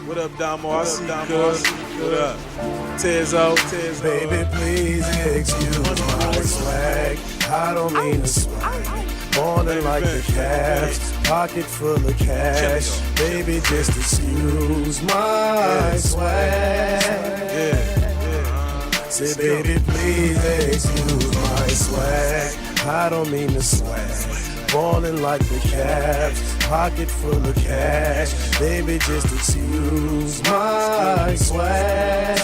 What up, Damo? I see you, cuz. What up? Tezo. Baby, please excuse my swag. I don't mean to swag. Morning like the Cavs, pocket full of cash. Baby, just excuse my swag. Say, baby, please excuse my swag. I don't mean to swag. Ballin' like the Cavs, pocket full of cash. Baby, just excuse my swag.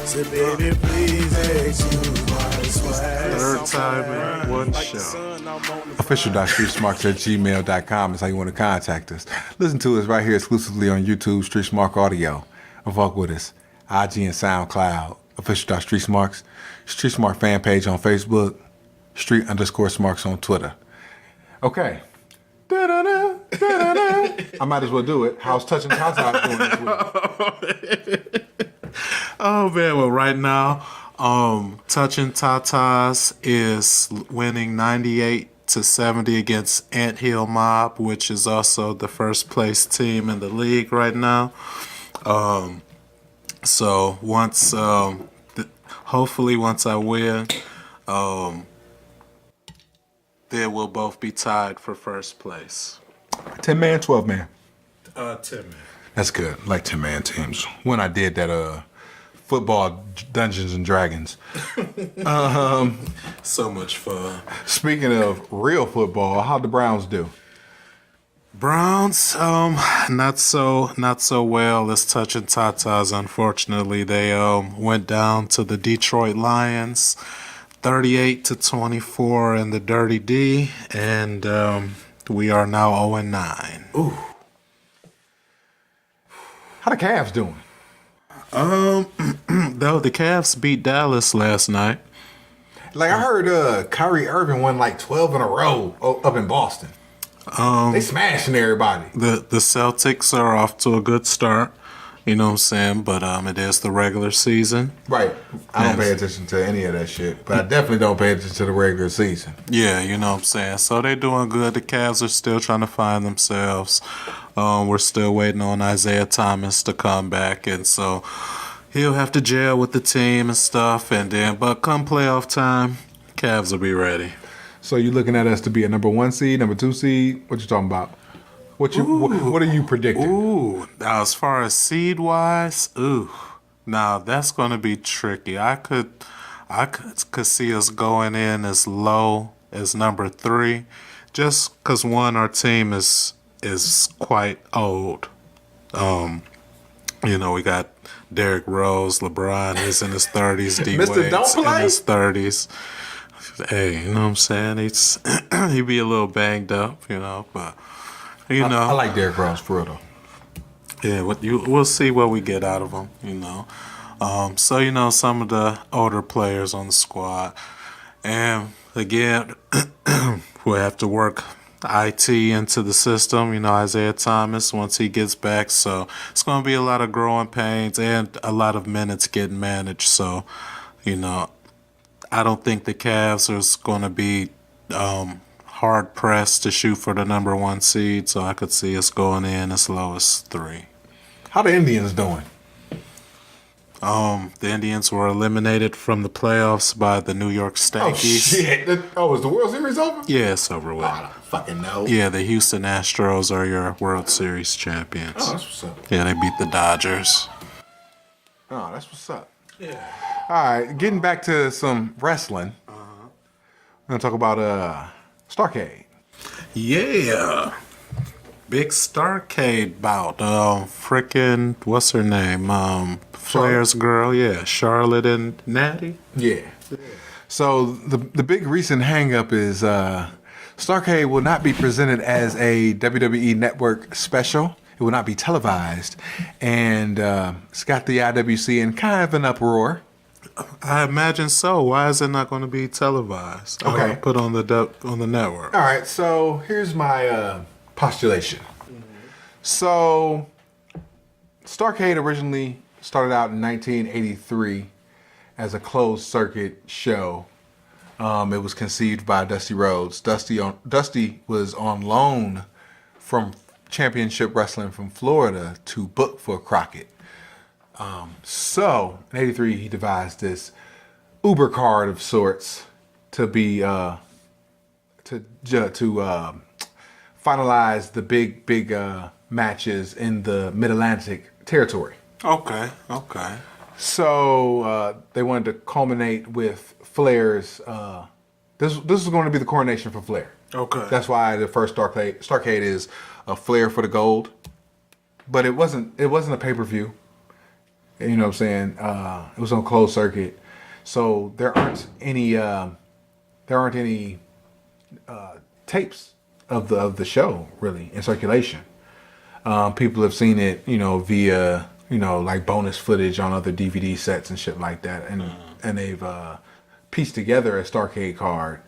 Say, baby, please excuse my swag. Third time in one show. Official.StreetSmarks@gmail.com is how you want to contact us. Listen to us right here exclusively on YouTube, Street Smart Audio. And fuck with us. IG and SoundCloud, Official.StreetSmarks, Street Smart fan page on Facebook, Street_Smarks on Twitter. Okay. Da-da-da, da-da-da. I might as well do it. How's Touching Tata doing this week? Oh man, well right now, Touching Tatas is winning 98-70 against Ant Hill Mob, which is also the first place team in the league right now. So once, hopefully once I win, they will both be tied for first place. 10-man, 12-man. 10-man. That's good. I like 10-man teams. When I did that football Dungeons and Dragons. So much fun. Speaking of real football, how'd the Browns do? Browns, not so well as Touching Tatas. Unfortunately, they went down to the Detroit Lions, 38-24 in the Dirty D, and we are now 0-9. Ooh. How the Cavs doing? Though the Cavs beat Dallas last night. Like I heard, Kyrie Irving won like 12 in a row up in Boston. They smashing everybody. The Celtics are off to a good start. You know what I'm saying? But it is the regular season. Right. I don't pay attention to any of that shit. But I definitely don't pay attention to the regular season. Yeah, you know what I'm saying? So they're doing good. The Cavs are still trying to find themselves. We're still waiting on Isaiah Thomas to come back. And so he'll have to gel with the team and stuff. But come playoff time, Cavs will be ready. So you looking at us to be a number 1 seed, number 2 seed? What you talking about? What are you predicting? Ooh, now as far as seed wise, now that's going to be tricky. I could see us going in as low as number 3, just because our team is quite old. We got Derrick Rose, LeBron, he's in his 30s, D Wade's in his 30s. Hey, you know what I'm saying? He'd be a little banged up, but. I like Derrick Rose for real though. Yeah, we'll see what we get out of him. So some of the older players on the squad, and again, we'll have to work IT into the system. Isaiah Thomas once he gets back. So it's going to be a lot of growing pains and a lot of minutes getting managed. So, I don't think the Cavs are going to be hard pressed to shoot for the number 1 seed, so I could see us going in as low as 3. How the Indians doing? The Indians were eliminated from the playoffs by the New York Stankies. Oh shit! Is the World Series over? Yeah, it's over with. I don't fucking know. Yeah, the Houston Astros are your World Series champions. Oh, that's what's up. Yeah, they beat the Dodgers. Oh, that's what's up. Yeah. All right, getting back to some wrestling. We're gonna talk about Starrcade. Yeah. Big Starrcade bout. Frickin' what's her name? Flair's girl, yeah. Charlotte and Natty. Yeah. So the big recent hang-up is Starrcade will not be presented as a WWE Network special. It will not be televised. And it's got the IWC in kind of an uproar. I imagine so. Why is it not going to be televised? Okay. Put on the network. All right, so here's my postulation. So Starrcade originally started out in 1983 as a closed circuit show. It was conceived by Dusty Rhodes. Dusty was on loan from Championship Wrestling from Florida to book for Crockett. So in '83 he devised this Uber card of sorts to be to finalize the big matches in the Mid-Atlantic territory. Okay. So they wanted to culminate with Flair's. This is going to be the coronation for Flair. Okay. That's why the first Starrcade is a Flair for the gold, but it wasn't a pay-per-view. You know what I'm saying? It was on closed circuit, so there aren't any tapes of the show really in circulation. People have seen it, via like bonus footage on other DVD sets and shit like that, and they've pieced together a Starrcade card.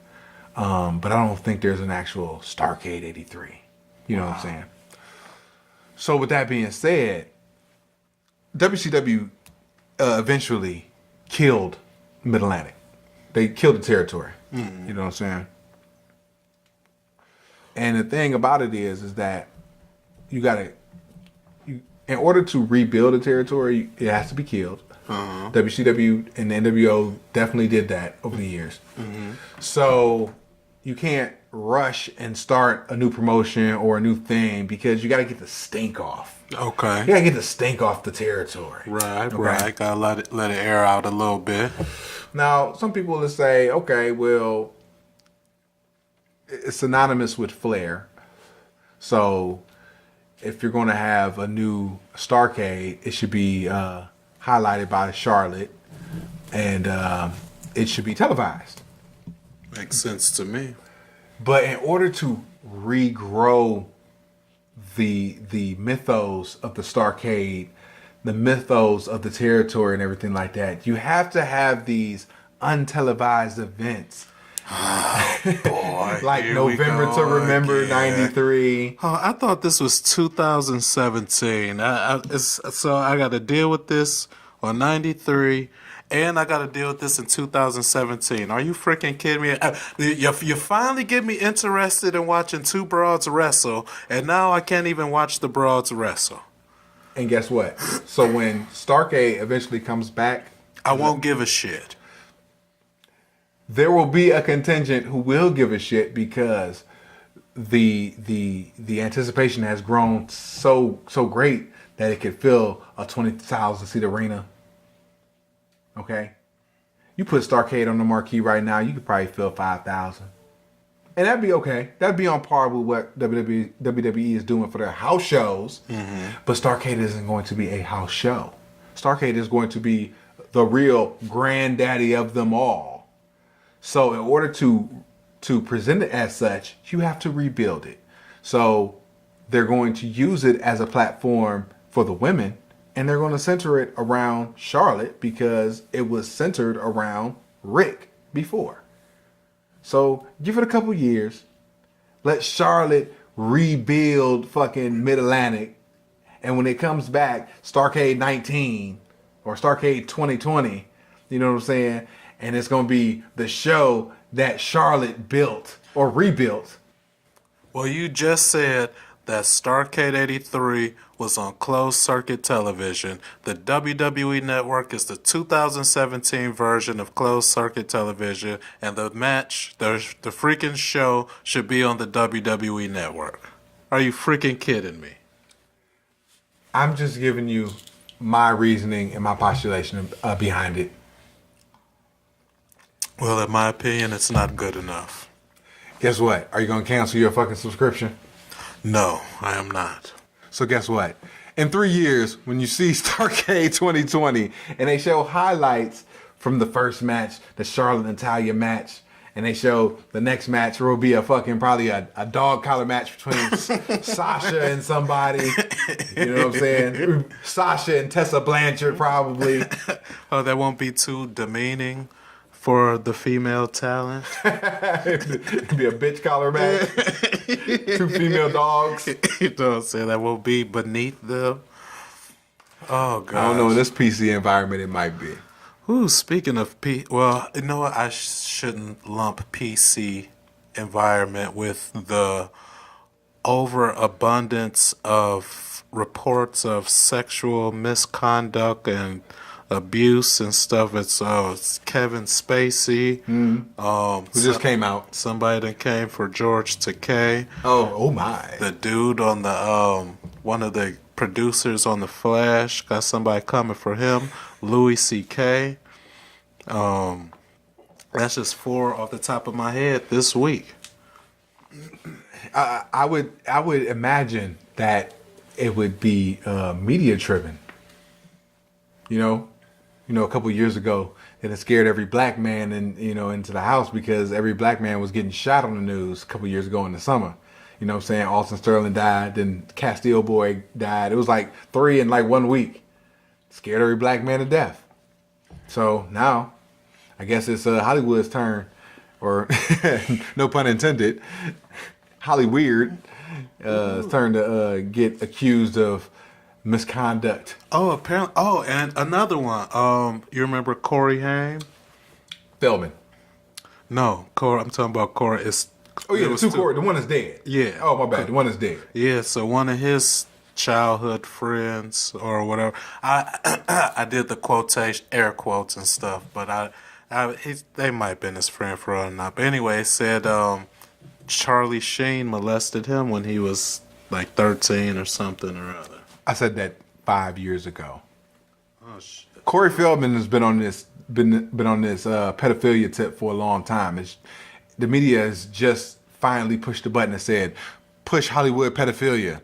But I don't think there's an actual Starrcade '83. You know what I'm saying? So with that being said, WCW eventually killed Mid-Atlantic. They killed the territory. You know what I'm saying? And the thing about it is that in order to rebuild a territory, it has to be killed. WCW and the NWO definitely did that over the years. So you can't rush and start a new promotion or a new thing because you got to get the stink off. Okay. You got to get the stink off the territory. Right. Okay? Right. Gotta let it air out a little bit. Now, some people will say, okay, well, it's synonymous with Flair. So if you're going to have a new Starrcade, it should be highlighted by Charlotte, and it should be televised. Makes sense to me. But in order to regrow the mythos of the Starrcade, the mythos of the territory and everything like that, you have to have these untelevised events. Boy, like November to Remember '93. Oh, I thought this was 2017. So I got to deal with this on '93, and I got to deal with this in 2017. Are you freaking kidding me? You finally get me interested in watching two broads wrestle, and now I can't even watch the broads wrestle. And guess what? So when Starrcade eventually comes back, I won't give a shit. There will be a contingent who will give a shit because the anticipation has grown so great that it could fill a 20,000 seat arena. Okay, you put Starrcade on the marquee right now, you could probably fill 5,000, and that'd be okay. That'd be on par with what WWE is doing for their house shows. But Starrcade isn't going to be a house show. Starrcade is going to be the real granddaddy of them all. So in order to present it as such, you have to rebuild it. So they're going to use it as a platform for the women, and they're going to center it around Charlotte because it was centered around Rick before. So give it a couple years. Let Charlotte rebuild fucking Mid-Atlantic. And when it comes back, Starrcade 19 or Starrcade 2020, you know what I'm saying? And it's going to be the show that Charlotte built or rebuilt. Well, you just said that Starrcade '83 was on closed circuit television. The WWE Network is the 2017 version of closed circuit television, and the freaking show should be on the WWE Network. Are you freaking kidding me? I'm just giving you my reasoning and my postulation behind it. Well, in my opinion, it's not good enough. Guess what? Are you going to cancel your fucking subscription? No, I am not. So guess what? In 3 years, when you see Starrcade 2020 and they show highlights from the first match, the Charlotte and Natalya match, and they show the next match where will be probably a dog collar match between Sasha and somebody. You know what I'm saying? Sasha and Tessa Blanchard probably. Oh, that won't be too demeaning for the female talent. It'd be a bitch collar match. 2 female dogs. You know what I'm saying? That won't be beneath them. Oh, God. I don't know. In this PC environment, it might be. Ooh, speaking of well, you know what? I shouldn't lump PC environment with the overabundance of reports of sexual misconduct and abuse and stuff. It's Kevin Spacey. Who just came out. Somebody that came for George Takei. Oh my. The dude on the one of the producers on The Flash, got somebody coming for him. Louis C.K. That's just 4 off the top of my head this week. I would imagine that it would be media driven. You know, a couple years ago, and it scared every black man into the house because every black man was getting shot on the news a couple years ago in the summer. You know what I'm saying? Austin Sterling died, then Castile Boy died. It was like 3 in like 1 week. Scared every black man to death. So now, I guess it's Hollywood's turn, or no pun intended, Hollyweird turn to get accused of misconduct. Oh, apparently. Oh, and another one. You remember Corey Haim? Feldman. No, Corey. I'm talking about Corey. Oh yeah, the Corey. The one that's dead. Yeah. Oh my bad. The one that's dead. Yeah. So one of his childhood friends or whatever. I did the quotation, air quotes and stuff, but they might have been his friend for all or not. But anyway, it said Charlie Sheen molested him when he was like 13 or something or other. I said that 5 years ago. Oh shit. Corey Feldman has been on this pedophilia tip for a long time. The media has just finally pushed the button and said, push Hollywood pedophilia.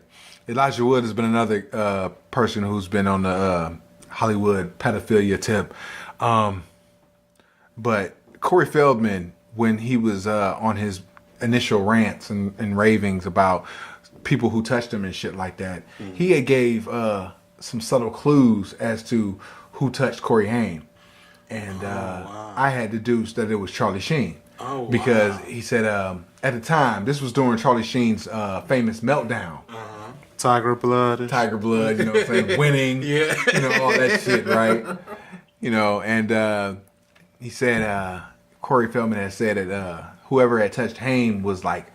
Elijah Wood has been another person who's been on the Hollywood pedophilia tip. But Corey Feldman, when he was on his initial rants and ravings about people who touched him and shit like that, he had gave some subtle clues as to who touched Corey Haim. And I had deduced that it was Charlie Sheen. Oh, because wow. he said at the time, this was during Charlie Sheen's famous meltdown. Tiger Blood, you know what I'm saying? Winning, yeah. All that shit, right? And he said, Corey Feldman had said that whoever had touched Haim was like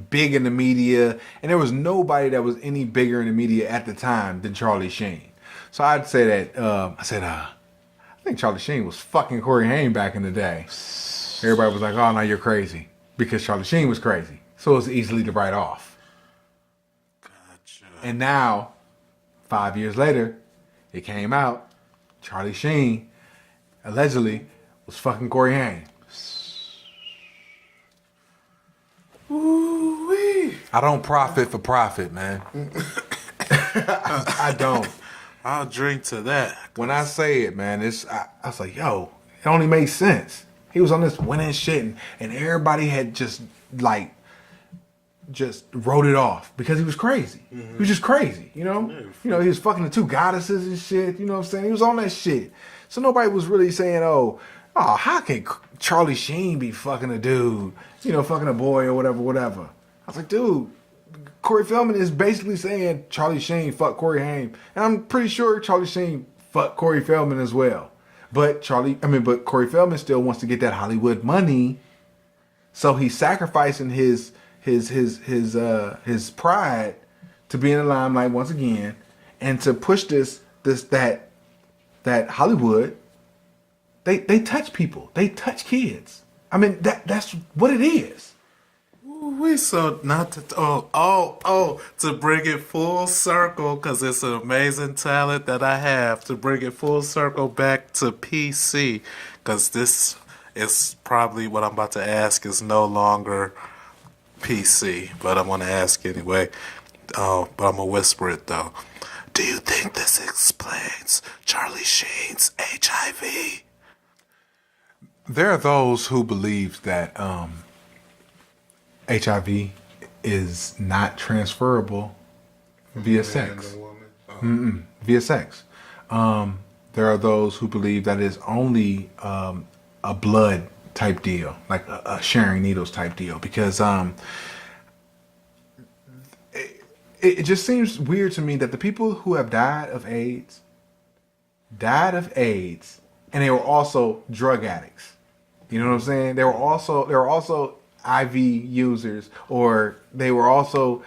big in the media, and there was nobody that was any bigger in the media at the time than Charlie Sheen. So I'd say that, I think Charlie Sheen was fucking Corey Haim back in the day. Everybody was like, oh, no, you're crazy. Because Charlie Sheen was crazy. So it's easily to write off. Gotcha. And now, 5 years later, it came out, Charlie Sheen allegedly was fucking Corey Haim. Ooh-wee. I don't profit for profit, man. I don't. I'll drink to that. When I say it, man, I was like, yo, it only made sense. He was on this winning shit, and everybody had just wrote it off because he was crazy. Mm-hmm. He was just crazy, He was fucking the 2 goddesses and shit. You know what I'm saying? He was on that shit. So nobody was really saying, oh, how can Charlie Sheen be fucking a dude? Fucking a boy or whatever. I was like, dude, Corey Feldman is basically saying Charlie Sheen fucked Corey Haim, and I'm pretty sure Charlie Sheen fucked Corey Feldman as well. But Corey Feldman still wants to get that Hollywood money, so he's sacrificing his pride to be in the limelight once again, and to push that Hollywood. They touch people, they touch kids. That's what it is. We so not to to bring it full circle, because it's an amazing talent that I have to bring it full circle back to PC, because this is probably what I'm about to ask is no longer PC, but I'm going to ask anyway. But I'm gonna whisper it though. Do you think this explains Charlie Sheen's HIV? There are those who believe that HIV is not transferable via sex. Via sex. There are those who believe that it's only a blood type deal, like a sharing needles type deal, because it just seems weird to me that the people who have died of AIDS, and they were also drug addicts. You know what I'm saying? They were also IV users, or they were also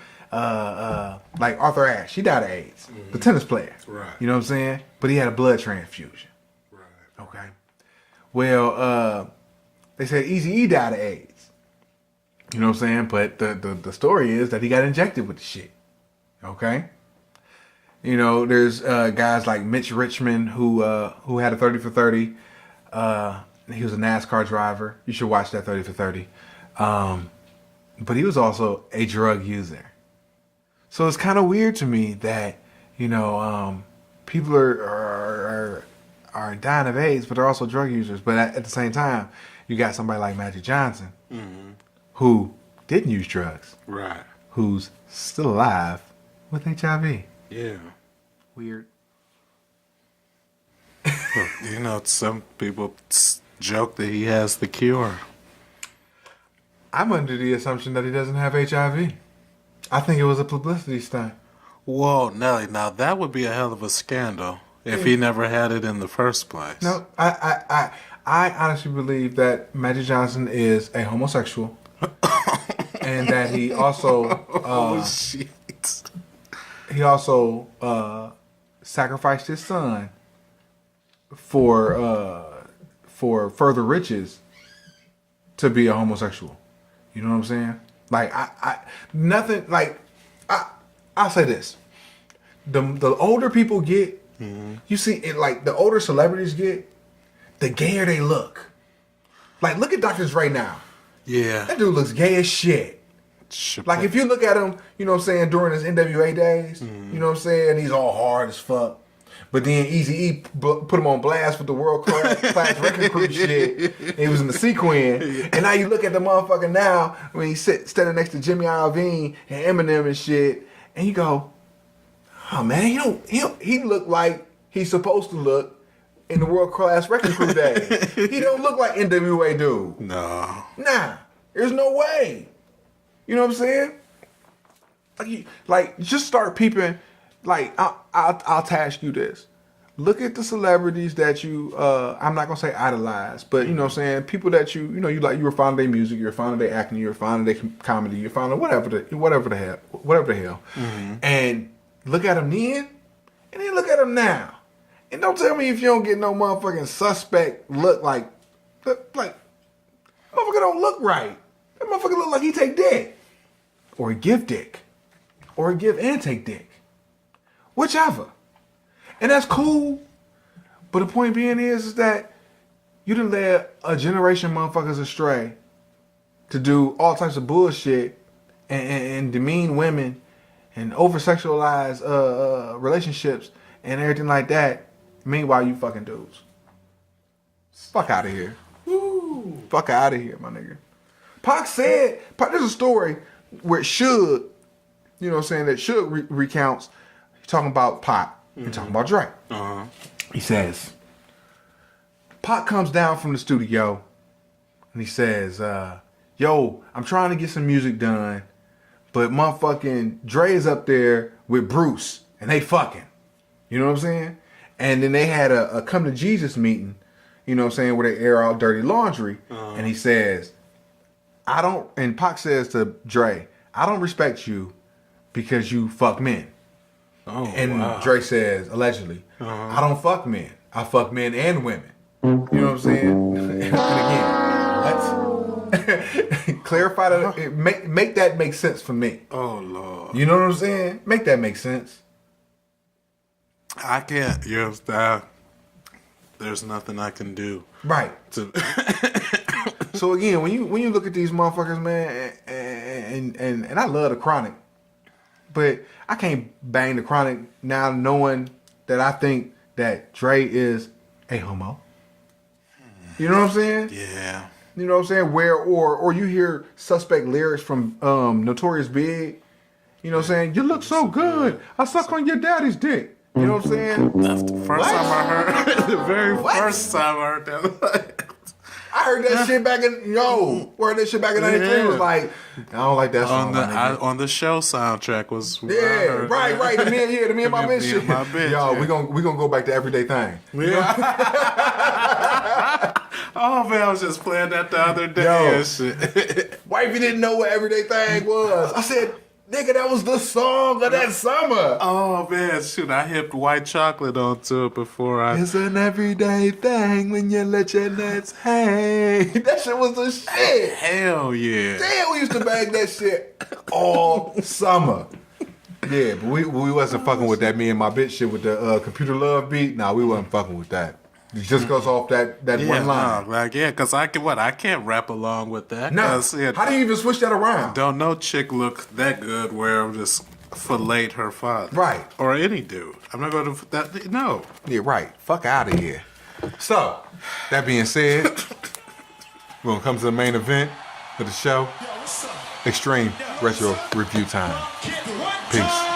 like Arthur Ashe. He died of AIDS. The tennis player. Right. You know what I'm saying? But he had a blood transfusion. Right. Okay. Well, they said Eazy-E died of AIDS. You know what I'm saying? But the story is that he got injected with the shit. Okay. You know, there's guys like Mitch Richmond who had a 30 for 30. He was a NASCAR driver. You should watch that 30 for 30. But he was also a drug user. So it's kind of weird to me that, you know, people are dying of AIDS, but they're also drug users. But at the same time, you got somebody like Magic Johnson, who didn't use drugs, Right. who's still alive with HIV. Yeah. Weird. You know, some people joke that he has the cure. I'm under the assumption that he doesn't have HIV. I think it was a publicity stunt. Whoa, Nelly, now that would be a hell of a scandal if he never had it in the first place. No, I honestly believe that Magic Johnson is a homosexual, and that he also Oh, shit. he also sacrificed his son for further riches to be a homosexual. You know what I'm saying? Like nothing. Like I'll say this: the older people get, you see it. Like the older celebrities get, the gayer they look. Like look at Dr. Dre now. Yeah. That dude looks gay as shit. Like if you look at him, you know what I'm saying, during his NWA days, you know what I'm saying, he's all hard as fuck. But then Eazy-E put him on blast with the world class record crew shit. And he was in the sequin. And now you look at the motherfucker now when he's standing next to Jimmy Iovine and Eminem and shit, and you go, oh man, he look like he's supposed to look in the world class record crew days. He don't look like NWA dude. No. Nah, there's no way. You know what I'm saying? Like just start peeping. Like I'll task you this. Look at the celebrities that you I'm not gonna say idolize, but you know what I'm saying, people that you like, you were fond of their music, you're fond of their acting, you're fond of their comedy, you're fond of whatever the hell. And look at them then, and then look at them now. And don't tell me if you don't get no motherfucking suspect look like motherfucker don't look right. That motherfucker look like he take dick. Or he give dick. Or he give and take dick. Whichever. And that's cool. But the point being is that you done led a generation of motherfuckers astray to do all types of bullshit and demean women and over-sexualize relationships and everything like that. Meanwhile, you fucking dudes. Fuck out of here. Woo. Fuck out of here, my nigga. There's a story where Suge, you know what I'm saying, that Suge recounts. He's talking about Pac. He's talking about Dre. He says, Pac comes down from the studio and he says, yo, I'm trying to get some music done, but motherfucking Dre is up there with Bruce and they fucking. You know what I'm saying? And then they had a come to Jesus meeting, you know what I'm saying, where they air out dirty laundry. And he says, and Pac says to Dre, I don't respect you because you fuck men. Oh, and wow. Dre says, allegedly, I don't fuck men. I fuck men and women. You know what I'm saying? And again, let's clarify that. Make that make sense for me. Oh, Lord. You know what I'm saying? Make that make sense. I can't. There's nothing I can do. Right. So again, when you look at these motherfuckers, man, and I love the Chronic, but I can't bang the Chronic now knowing that I think that Dre is a homo. You know what I'm saying? Yeah. You know what I'm saying? Or you hear suspect lyrics from Notorious Big. You know what I'm saying? You look so good. I suck on your daddy's dick. You know what I'm saying? That's the first time I heard. The very first time I heard that. I heard that shit back in heard that shit back in '93. Yeah. Was like, I don't like that song. On the show soundtrack was right. The me and my bitch shit. Yo, we gonna go back to Everyday Thing. Yeah. Oh man, I was just playing that the other day and shit. Wifey didn't know what Everyday Thing was. I said, Nigga, that was the song of that summer. Oh man, shoot! I hipped white chocolate onto it before I. It's an everyday thing when you let your nuts hang. That shit was the shit. Hell yeah! Damn, we used to bang that shit all summer. Yeah, but we wasn't fucking with that. Me and my bitch shit with the computer love beat. Nah, we wasn't fucking with that. It just goes off that one line. Cause I can't rap along with that. No. How do you even switch that around? Don't no chick look that good where I'm just filleted her father. Right. Or any dude. I'm not going to that. No. Yeah, right. Fuck out of here. So, that being said, we're gonna come to the main event of the show. Extreme Retro Review time. Peace.